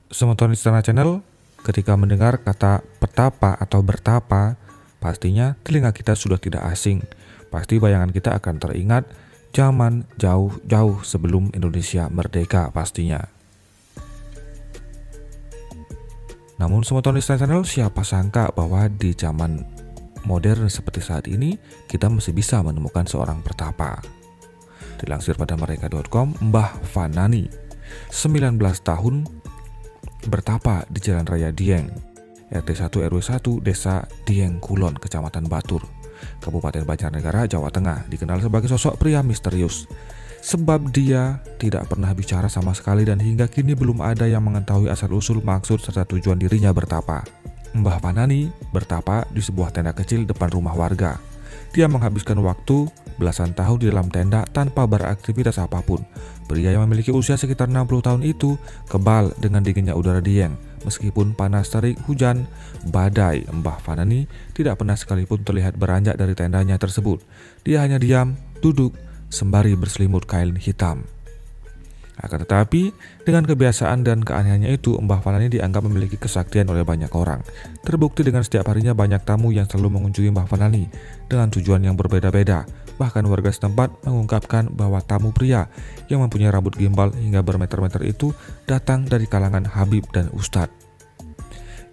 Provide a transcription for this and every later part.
Semoton Istana Channel, ketika mendengar kata petapa atau bertapa, pastinya telinga kita sudah tidak asing. Pasti bayangan kita akan teringat zaman jauh-jauh sebelum Indonesia merdeka pastinya. Namun Semoton Istana Channel, siapa sangka bahwa di zaman modern seperti saat ini, kita masih bisa menemukan seorang pertapa. Dilansir pada mereka.com, Mbah Fanani, 19 tahun, bertapa di Jalan Raya Dieng, RT 1 RW 1 Desa Dieng Kulon, Kecamatan Batur, Kabupaten Banjarnegara, Jawa Tengah. Dikenal sebagai sosok pria misterius, sebab dia tidak pernah bicara sama sekali dan hingga kini belum ada yang mengetahui asal-usul, maksud, serta tujuan dirinya bertapa. Mbah Fanani bertapa di sebuah tenda kecil depan rumah warga. Dia menghabiskan waktu belasan tahun di dalam tenda tanpa beraktivitas apapun. Pria yang memiliki usia sekitar 60 tahun itu kebal dengan dinginnya udara Dieng. Meskipun panas terik, hujan, badai, Mbah Fanani tidak pernah sekalipun terlihat beranjak dari tendanya tersebut. Dia hanya diam, duduk, sembari berselimut kain hitam. Akan tetapi, dengan kebiasaan dan keanehannya itu, Mbah Fanani dianggap memiliki kesaktian oleh banyak orang. Terbukti dengan setiap harinya banyak tamu yang selalu mengunjungi Mbah Fanani dengan tujuan yang berbeda-beda. Bahkan warga setempat mengungkapkan bahwa tamu pria yang mempunyai rambut gimbal hingga bermeter-meter itu datang dari kalangan Habib dan Ustadz.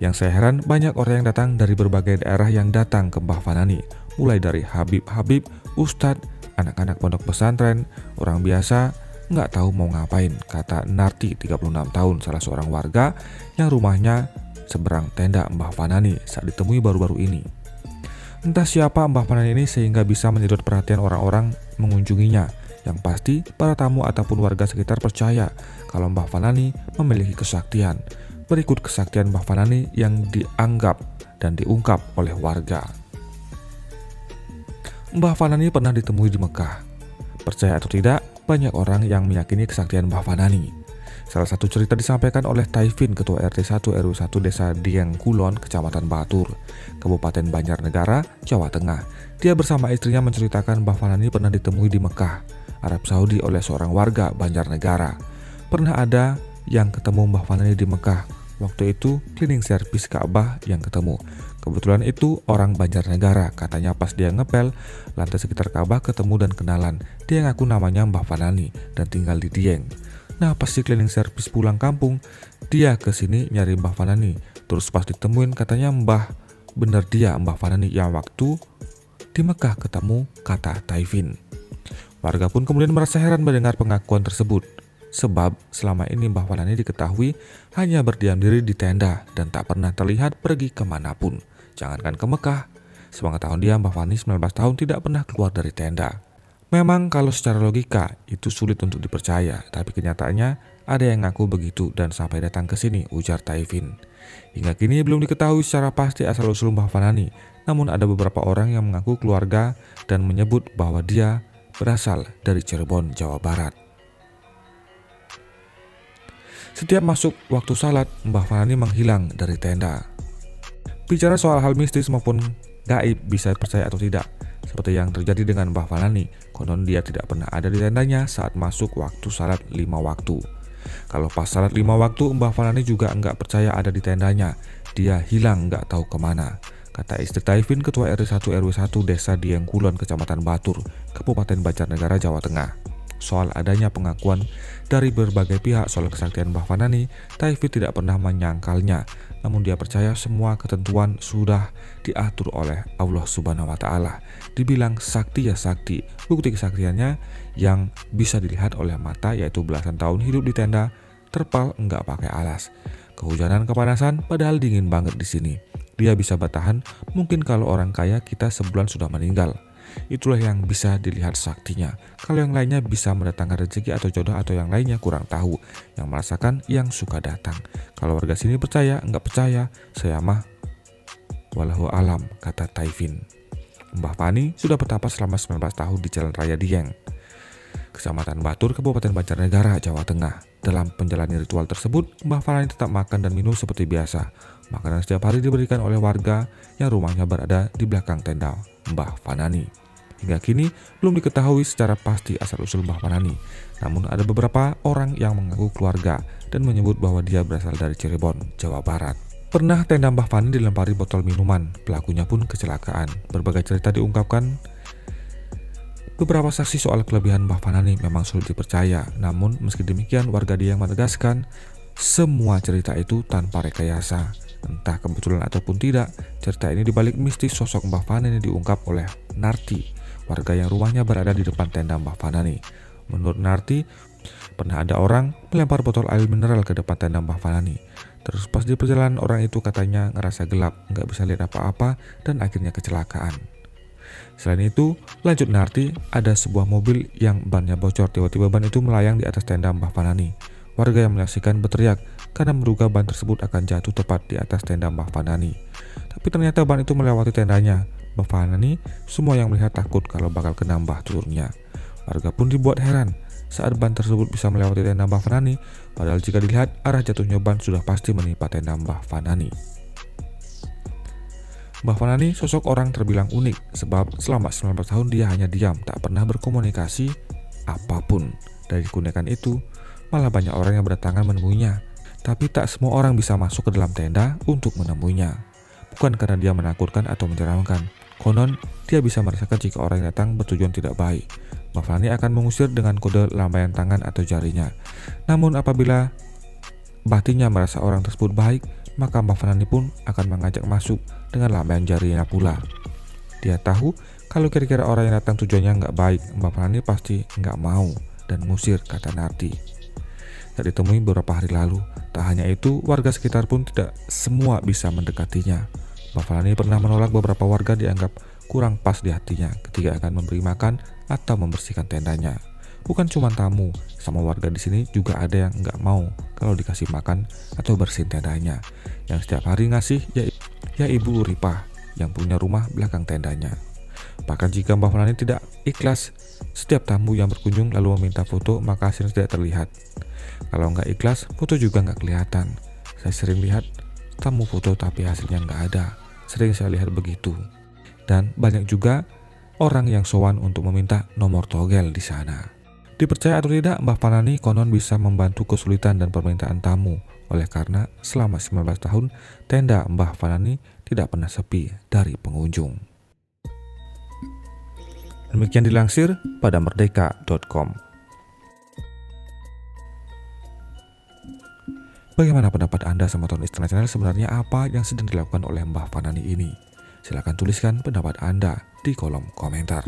Yang saya heran, banyak orang yang datang dari berbagai daerah yang datang ke Mbah Fanani, mulai dari Habib-Habib, Ustadz, anak-anak pondok pesantren, orang biasa, nggak tahu mau ngapain, kata Narti, 36 tahun, salah seorang warga yang rumahnya seberang tenda Mbah Fanani saat ditemui baru-baru ini. Entah siapa Mbah Fanani ini sehingga bisa menyedot perhatian orang-orang mengunjunginya. Yang pasti, para tamu ataupun warga sekitar percaya kalau Mbah Fanani memiliki kesaktian. Berikut kesaktian Mbah Fanani yang dianggap dan diungkap oleh warga. Mbah Fanani pernah ditemui di Mekah. Percaya atau tidak, banyak orang yang meyakini kesaktian Mbah Fanani. Salah satu cerita disampaikan oleh Taifin, Ketua RT 1 RW 1 Desa Dieng Kulon, Kecamatan Batur, Kabupaten Banjarnegara, Jawa Tengah. Dia bersama istrinya menceritakan Mbah Fanani pernah ditemui di Mekah, Arab Saudi oleh seorang warga Banjarnegara. Pernah ada yang ketemu Mbah Fanani di Mekah. Waktu itu cleaning service Ka'bah yang ketemu. Kebetulan itu orang Banjarnegara. Katanya pas dia ngepel lantai sekitar Ka'bah ketemu dan kenalan. Dia ngaku namanya Mbah Fanani dan tinggal di Dieng. Nah, pas si cleaning service pulang kampung, dia kesini nyari Mbah Fanani. Terus pas ditemuin katanya bener dia Mbah Fanani yang waktu di Mekah ketemu, kata Taifin. Warga pun kemudian merasa heran mendengar pengakuan tersebut. Sebab selama ini Mbah Fanani diketahui hanya berdiam diri di tenda dan tak pernah terlihat pergi kemanapun. Jangankan ke Mekah, sepengetahuan dia Mbah Fanani 19 tahun tidak pernah keluar dari tenda. Memang kalau secara logika itu sulit untuk dipercaya, tapi kenyataannya ada yang ngaku begitu dan sampai datang ke sini, ujar Taifin. Hingga kini belum diketahui secara pasti asal-usul Mbah Fanani, namun ada beberapa orang yang mengaku keluarga dan menyebut bahwa dia berasal dari Cirebon, Jawa Barat. Setiap masuk waktu salat, Mbah Fanani menghilang dari tenda. Bicara soal hal mistis maupun gaib, bisa percaya atau tidak, seperti yang terjadi dengan Mbah Fanani, konon dia tidak pernah ada di tendanya saat masuk waktu salat 5 waktu. Kalau pas salat 5 waktu, Mbah Fanani juga enggak percaya ada di tendanya. Dia hilang enggak tahu kemana, kata istri Taifin, Ketua RT 1 RW 1 Desa Dieng Kulon, Kecamatan Batur, Kabupaten Banjarnegara, Jawa Tengah. Soal adanya pengakuan dari berbagai pihak soal kesaktian Mbah Fanani, Taifin tidak pernah menyangkalnya. Namun dia percaya semua ketentuan sudah diatur oleh Allah Subhanahu wa Ta'ala. Dibilang sakti ya sakti, bukti kesaktiannya yang bisa dilihat oleh mata, yaitu belasan tahun hidup di tenda, terpal enggak pakai alas. Kehujanan, kepanasan, padahal dingin banget di sini. Dia bisa bertahan, mungkin kalau orang kaya kita sebulan sudah meninggal. Itulah yang bisa dilihat saktinya. Kalau yang lainnya bisa mendatangkan rezeki atau jodoh atau yang lainnya kurang tahu. Yang merasakan yang suka datang. Kalau warga sini percaya, enggak percaya, saya mah wallahu alam, kata Taifin. Mbah Fanani sudah bertapa selama 19 tahun di Jalan Raya Dieng, Kecamatan Batur, Kabupaten Banjarnegara, Jawa Tengah. Dalam menjalani ritual tersebut, Mbah Fanani tetap makan dan minum seperti biasa. Makanan setiap hari diberikan oleh warga yang rumahnya berada di belakang tenda Mbah Fanani. Hingga kini belum diketahui secara pasti asal-usul Mbah Fanani. Namun ada beberapa orang yang mengaku keluarga dan menyebut bahwa dia berasal dari Cirebon, Jawa Barat. Pernah tenda Mbah Fani dilempari botol minuman, pelakunya pun kecelakaan. Berbagai cerita diungkapkan beberapa saksi soal kelebihan Mbah Fanani memang sulit dipercaya. Namun meski demikian warga Dieng menegaskan semua cerita itu tanpa rekayasa. Entah kebetulan ataupun tidak, cerita ini dibalik mistis sosok Mbah Fanani diungkap oleh Narti, warga yang rumahnya berada di depan tenda Mbah Fanani. Menurut Narti, pernah ada orang melempar botol air mineral ke depan tenda Mbah Fanani. Terus pas di perjalanan orang itu katanya ngerasa gelap, nggak bisa lihat apa-apa dan akhirnya kecelakaan. Selain itu, lanjut Narti, ada sebuah mobil yang bannya bocor, tiba-tiba ban itu melayang di atas tenda Mbah Fanani. Warga yang menyaksikan berteriak karena menduga ban tersebut akan jatuh tepat di atas tenda Mbah Fanani. Tapi ternyata ban itu melewati tendanya. Mbah Fanani, semua yang melihat takut kalau bakal kena mbah turunnya. Warga pun dibuat heran saat ban tersebut bisa melewati tenda Mbah Fanani, padahal jika dilihat arah jatuhnya ban sudah pasti menimpa tenda Mbah Fanani. Mbah Fanani sosok orang terbilang unik sebab selama 19 tahun dia hanya diam, tak pernah berkomunikasi apapun. Dari keunikan itu, malah banyak orang yang berdatangan menemuinya. Tapi tak semua orang bisa masuk ke dalam tenda untuk menemuinya. Bukan karena dia menakutkan atau menyeramkan. Konon, dia bisa merasakan jika orang yang datang bertujuan tidak baik. Mbah Fanani akan mengusir dengan kode lambaian tangan atau jarinya. Namun apabila batinnya merasa orang tersebut baik, maka Mbah Fanani pun akan mengajak masuk dengan lambaian jarinya pula. Dia tahu kalau kira-kira orang yang datang tujuannya nggak baik, Mbah Fanani pasti nggak mau dan ngusir, kata Narti. Tak ditemui beberapa hari lalu. Tak hanya itu, warga sekitar pun tidak semua bisa mendekatinya. Mbah Fanani pernah menolak beberapa warga dianggap kurang pas di hatinya ketika akan memberi makan atau membersihkan tendanya. Bukan cuma tamu, sama warga di sini juga ada yang nggak mau kalau dikasih makan atau bersihin tendanya. Yang setiap hari ngasih ya Ibu Uripah yang punya rumah belakang tendanya. Bahkan jika Mbah Fanani tidak ikhlas, setiap tamu yang berkunjung lalu meminta foto, maka hasilnya tidak terlihat. Kalau nggak ikhlas, foto juga nggak kelihatan. Saya sering lihat tamu foto tapi hasilnya nggak ada. Sering saya lihat begitu. Dan banyak juga orang yang sowan untuk meminta nomor togel di sana. Dipercaya atau tidak, Mbah Fanani konon bisa membantu kesulitan dan permintaan tamu. Oleh karena selama 19 tahun, tenda Mbah Fanani tidak pernah sepi dari pengunjung. Demikian dilansir pada merdeka.com. Bagaimana pendapat Anda sama Tony Istana Channel? Sebenarnya apa yang sedang dilakukan oleh Mbah Fanani ini? Silahkan tuliskan pendapat Anda di kolom komentar.